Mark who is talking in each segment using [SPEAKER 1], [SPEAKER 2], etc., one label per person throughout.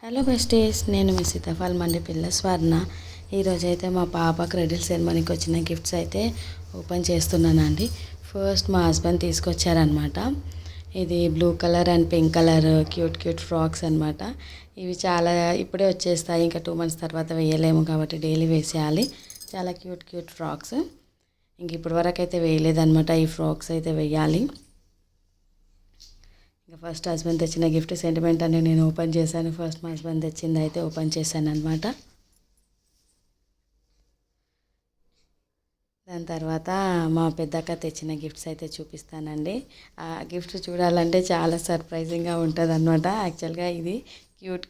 [SPEAKER 1] Hello besties, నేను మీ సీతాఫల్ మండి పిల్ల స్వర్ణ. ఈరోజైతే మా పాప క్రెడిట్ సెరమనీకి వచ్చిన గిఫ్ట్స్ అయితే ఓపెన్ చేస్తున్నానండి. ఫస్ట్ మా హస్బెండ్ తీసుకొచ్చారనమాట. ఇది blue colour and pink colour cute frocks అనమాట. ఇవి చాలా ఇప్పుడే వచ్చేస్తాయి, ఇంకా 2 months తర్వాత వేయలేము కాబట్టి డైలీ వేసేయాలి. చాలా క్యూట్ ఫ్రాక్స్. ఇంక ఇప్పటి వరకు అయితే వేయలేదనమాట. ఈ ఫ్రాక్స్ అయితే వేయాలి. ఇంకా ఫస్ట్ హస్బెండ్ తెచ్చిన గిఫ్ట్ సెంటిమెంట్ అని నేను ఓపెన్ చేశాను. ఫస్ట్ మా హస్బెండ్ తెచ్చింది అయితే ఓపెన్ చేశాను అనమాట. దాని తర్వాత మా పెద్దక్క తెచ్చిన గిఫ్ట్స్ అయితే చూపిస్తానండి. ఆ గిఫ్ట్స్ చూడాలంటే చాలా సర్ప్రైజింగ్గా ఉంటుంది అనమాట. యాక్చువల్గా ఇది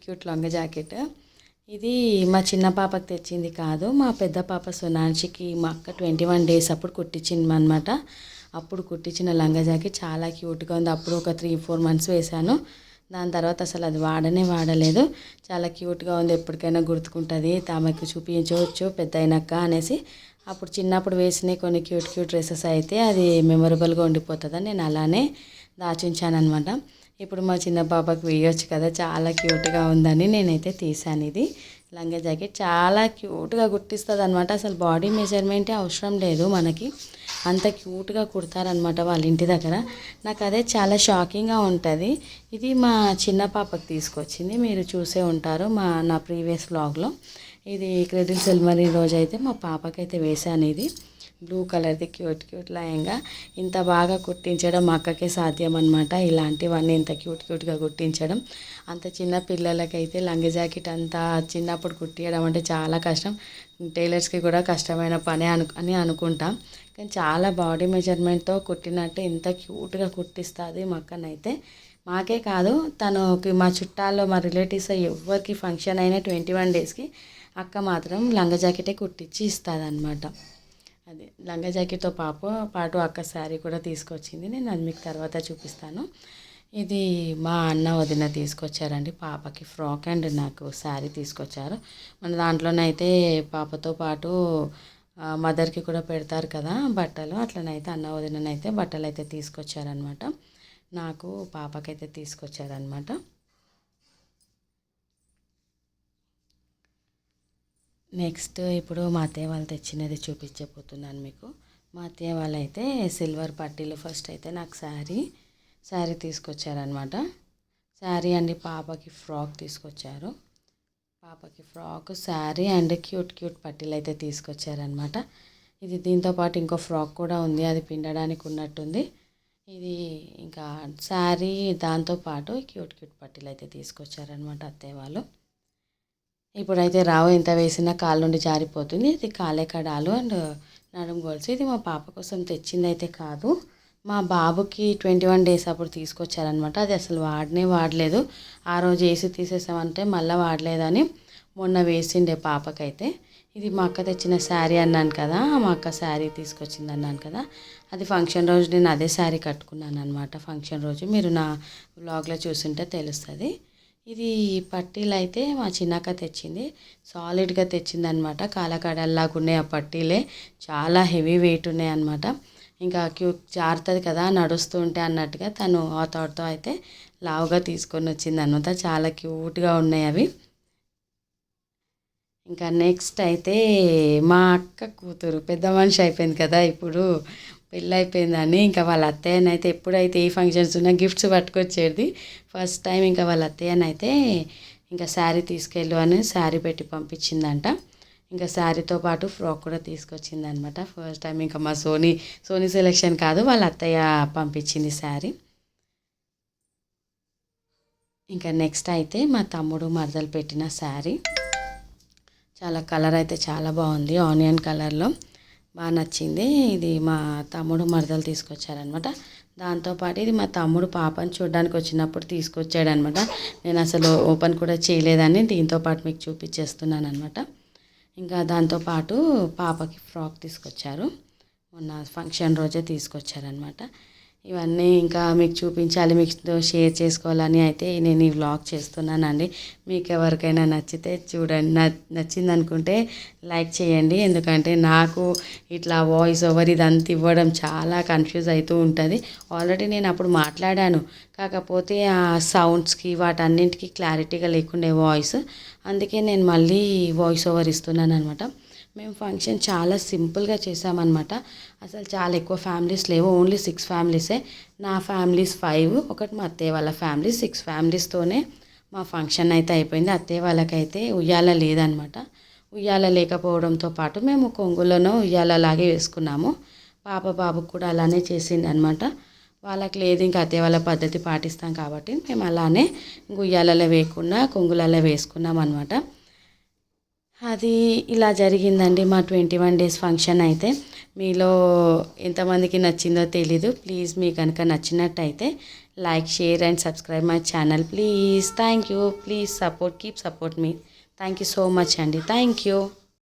[SPEAKER 1] క్యూట్ లంగా జాకెట్. ఇది మా చిన్న పాపకు తెచ్చింది కాదు, మా పెద్ద పాప సోనాన్షికి మా అక్క 21 days అప్పుడు కుట్టించింది అనమాట. అప్పుడు కుట్టించిన లంగా జాకెట్ చాలా క్యూట్గా ఉంది. అప్పుడు ఒక 3-4 months వేశాను. దాని తర్వాత అసలు అది వాడలేదు. చాలా క్యూట్గా ఉంది. ఎప్పటికైనా గుర్తుకుంటుంది, ఆమెకు చూపించవచ్చు పెద్ద అయినాక అనేసి. అప్పుడు చిన్నప్పుడు వేసిన కొన్ని క్యూట్ డ్రెస్సెస్ అయితే అది మెమొరబుల్గా ఉండిపోతుందని నేను అలానే దాచుంచాను అనమాట. ఇప్పుడు మా చిన్న పాపకు వేయొచ్చు కదా, చాలా క్యూట్గా ఉందని నేనైతే తీసాను. ఇది లంగా జాకెట్ చాలా క్యూట్గా కుట్టిస్తుంది అనమాట. అసలు బాడీ మెజర్మెంటే అవసరం లేదు మనకి, అంత క్యూట్గా కుడతారనమాట వాళ్ళ ఇంటి దగ్గర. నాకు అదే చాలా షాకింగ్గా ఉంటుంది. ఇది మా చిన్న పాపకు తీసుకొచ్చింది, మీరు చూసే ఉంటారు నా ప్రీవియస్ వ్లాగ్లో. ఇది క్రెడిట్ సెరమనీ రోజు అయితే మా పాపకైతే వేశాను. ఇది బ్లూ కలర్ది క్యూట్ లయంగా. ఇంత బాగా కుట్టించడం మా అక్కకే సాధ్యం అనమాట. ఇలాంటివన్నీ ఇంత క్యూట్గా కుట్టించడం. అంత చిన్న పిల్లలకైతే లంగా జాకెట్ అంతా చిన్నప్పుడు కుట్టియడం అంటే చాలా కష్టం. టైలర్స్కి కూడా కష్టమైన పని అని అనుకుంటాం. కానీ చాలా బాడీ మెజర్మెంట్తో కుట్టినట్టు ఇంత క్యూట్గా కుట్టిస్తుంది మా అక్కనైతే. మాకే కాదు, తనకి మా చుట్టాల్లో మా రిలేటివ్స్ ఎవరికి ఫంక్షన్ అయినా 21 daysకి అక్క మాత్రం లంగా జాకెటే కుట్టించి ఇస్తుంది అనమాట. అది లంగా జాకెట్తో పాటు అక్క శారీ కూడా తీసుకొచ్చింది. నేను అది మీకు తర్వాత చూపిస్తాను. ఇది మా అన్న వదిన తీసుకొచ్చారండి. పాపకి ఫ్రాక్ అండ్ నాకు శారీ తీసుకొచ్చారు. మన దాంట్లోనైతే పాపతో పాటు మదర్కి కూడా పెడతారు కదా బట్టలు, అట్లనైతే అన్న వదిననైతే బట్టలు అయితే తీసుకొచ్చారనమాట. నాకు పాపకైతే తీసుకొచ్చారనమాట. నెక్స్ట్ ఇప్పుడు మా అత్తయ్య వాళ్ళు తెచ్చినది చూపించబోతున్నాను మీకు. మా అత్తయ్య వాళ్ళు అయితే సిల్వర్ పట్టీలు ఫస్ట్ అయితే నాకు శారీ తీసుకొచ్చారనమాట. శారీ అండి, పాపకి ఫ్రాక్ తీసుకొచ్చారు. పాపకి ఫ్రాక్, శారీ అండ్ క్యూట్ పట్టీలు అయితే తీసుకొచ్చారనమాట. ఇది దీంతోపాటు ఇంకో ఫ్రాక్ కూడా ఉంది, అది పిండడానికి ఉన్నట్టుంది. ఇది ఇంకా శారీ దాంతోపాటు క్యూట్ పట్టీలు అయితే తీసుకొచ్చారనమాట అత్తయ్య వాళ్ళు. ఇప్పుడైతే రావు, ఎంత వేసినా కాళ్ళ నుండి జారిపోతుంది. ఇది కాలే కడాలు అండ్ నడుము గోల్స్. ఇది మా పాప కోసం తెచ్చింది అయితే కాదు, మా బాబుకి 21 days అప్పుడు తీసుకొచ్చారనమాట. అది అసలు వాడలేదు. ఆ రోజు వేసి తీసేసామంటే మళ్ళీ వాడలేదని మొన్న వేసిండే పాపకైతే. ఇది మా అక్క తెచ్చిన శారీ అన్నాను కదా, మా అక్క శారీ తీసుకొచ్చింది అన్నాను కదా, అది ఫంక్షన్ రోజు నేను అదే శారీ కట్టుకున్నాను అనమాట. ఫంక్షన్ రోజు మీరు నా వ్లాగ్లో చూస్తుంటే తెలుస్తుంది. ఇది పట్టీలు అయితే మా చిన్నక్క తెచ్చింది, సాలిడ్గా తెచ్చింది అనమాట. కాలకడల్లాగా ఉన్నాయి ఆ పట్టీలే, చాలా హెవీ వెయిట్ ఉన్నాయి అనమాట. ఇంకా జారుతుంది కదా నడుస్తూ ఉంటే అన్నట్టుగా తను ఆ థాట్తో అయితే లావుగా తీసుకొని వచ్చింది అనమాట. చాలా క్యూట్గా ఉన్నాయి అవి. ఇంకా నెక్స్ట్ అయితే మా అక్క కూతురు పెద్ద మనిషి అయిపోయింది కదా, ఇప్పుడు పెళ్ళి అయిపోయిందని ఇంకా వాళ్ళ అత్తయ్యనైతే ఎప్పుడైతే ఏ ఫంక్షన్స్ ఉన్నా గిఫ్ట్స్ పట్టుకొచ్చేది. ఫస్ట్ టైం ఇంకా వాళ్ళ అత్తయ్యనైతే ఇంకా శారీ తీసుకెళ్ళు అని శారీ పెట్టి పంపించిందంట. ఇంకా శారీతో పాటు ఫ్రాక్ కూడా తీసుకొచ్చింది అనమాట. ఫస్ట్ టైం ఇంకా మా సోనీ సెలెక్షన్ కాదు, వాళ్ళ అత్తయ్య పంపించింది శారీ. ఇంకా నెక్స్ట్ అయితే మా తమ్ముడు మరదలు పెట్టిన శారీ. చాలా కలర్ అయితే చాలా బాగుంది, ఆనియన్ కలర్లో బాగా నచ్చింది. ఇది మా తమ్ముడు మరదలు తీసుకొచ్చారనమాట. దాంతోపాటు ఇది మా తమ్ముడు పాపని చూడడానికి వచ్చినప్పుడు తీసుకొచ్చాడనమాట. నేను అసలు ఓపెన్ కూడా చేయలేదని దీంతోపాటు మీకు చూపించేస్తున్నాను అనమాట. ఇంకా దాంతోపాటు పాపకి ఫ్రాక్ తీసుకొచ్చారు, మొన్న ఫంక్షన్ రోజే తీసుకొచ్చారనమాట. ఇవన్నీ ఇంకా మీకు చూపించాలి, మీతో షేర్ చేసుకోవాలని అయితే నేను ఈ వ్లాగ్ చేస్తున్నానండి. మీకు ఎవరికైనా నచ్చితే చూడండి, నచ్చింది అనుకుంటే లైక్ చేయండి. ఎందుకంటే నాకు ఇట్లా వాయిస్ ఓవర్ ఇదంతా ఇవ్వడం చాలా కన్ఫ్యూజ్ అవుతూ ఉంటుంది. ఆల్రెడీ నేను అప్పుడు మాట్లాడాను, కాకపోతే ఆ సౌండ్స్కి వాటన్నింటికి క్లారిటీగా లేకుండే వాయిస్, అందుకే నేను మళ్ళీ వాయిస్ ఓవర్ ఇస్తున్నాను అనమాట. మేము ఫంక్షన్ చాలా సింపుల్గా చేసామన్నమాట. అసలు చాలా ఎక్కువ ఫ్యామిలీస్ లేవు, ఓన్లీ 6 ఫ్యామిలీసే. నా ఫ్యామిలీస్ 5, ఒకటి మా అత్తయ్య వాళ్ళ ఫ్యామిలీ, 6 ఫ్యామిలీస్తోనే మా ఫంక్షన్ అయితే అయిపోయింది. అత్తయ్య వాళ్ళకైతే ఉయ్యాల లేదనమాట. ఉయ్యాల లేకపోవడంతో పాటు మేము కొంగులోనో ఉయ్యాలలాగే వేసుకున్నాము. బాబుకు కూడా అలానే చేసింది అనమాట. వాళ్ళకి లేదు, ఇంకా అత్తయ్య వాళ్ళ పద్ధతి పాటిస్తాం కాబట్టి మేము అలానే ఉయ్యాలలో వేయకుండా కొంగులలో వేసుకున్నాం అనమాట. అది ఇలా జరిగిందండి మా 21 డేస్ ఫంక్షన్ అయితే. మీలో ఎంతమందికి నచ్చిందో తెలీదు. ప్లీజ్ మీకు కనుక నచ్చినట్టయితే like, share and subscribe my channel please. Thank you. Please keep support me. Thank you so much అండి. Thank you.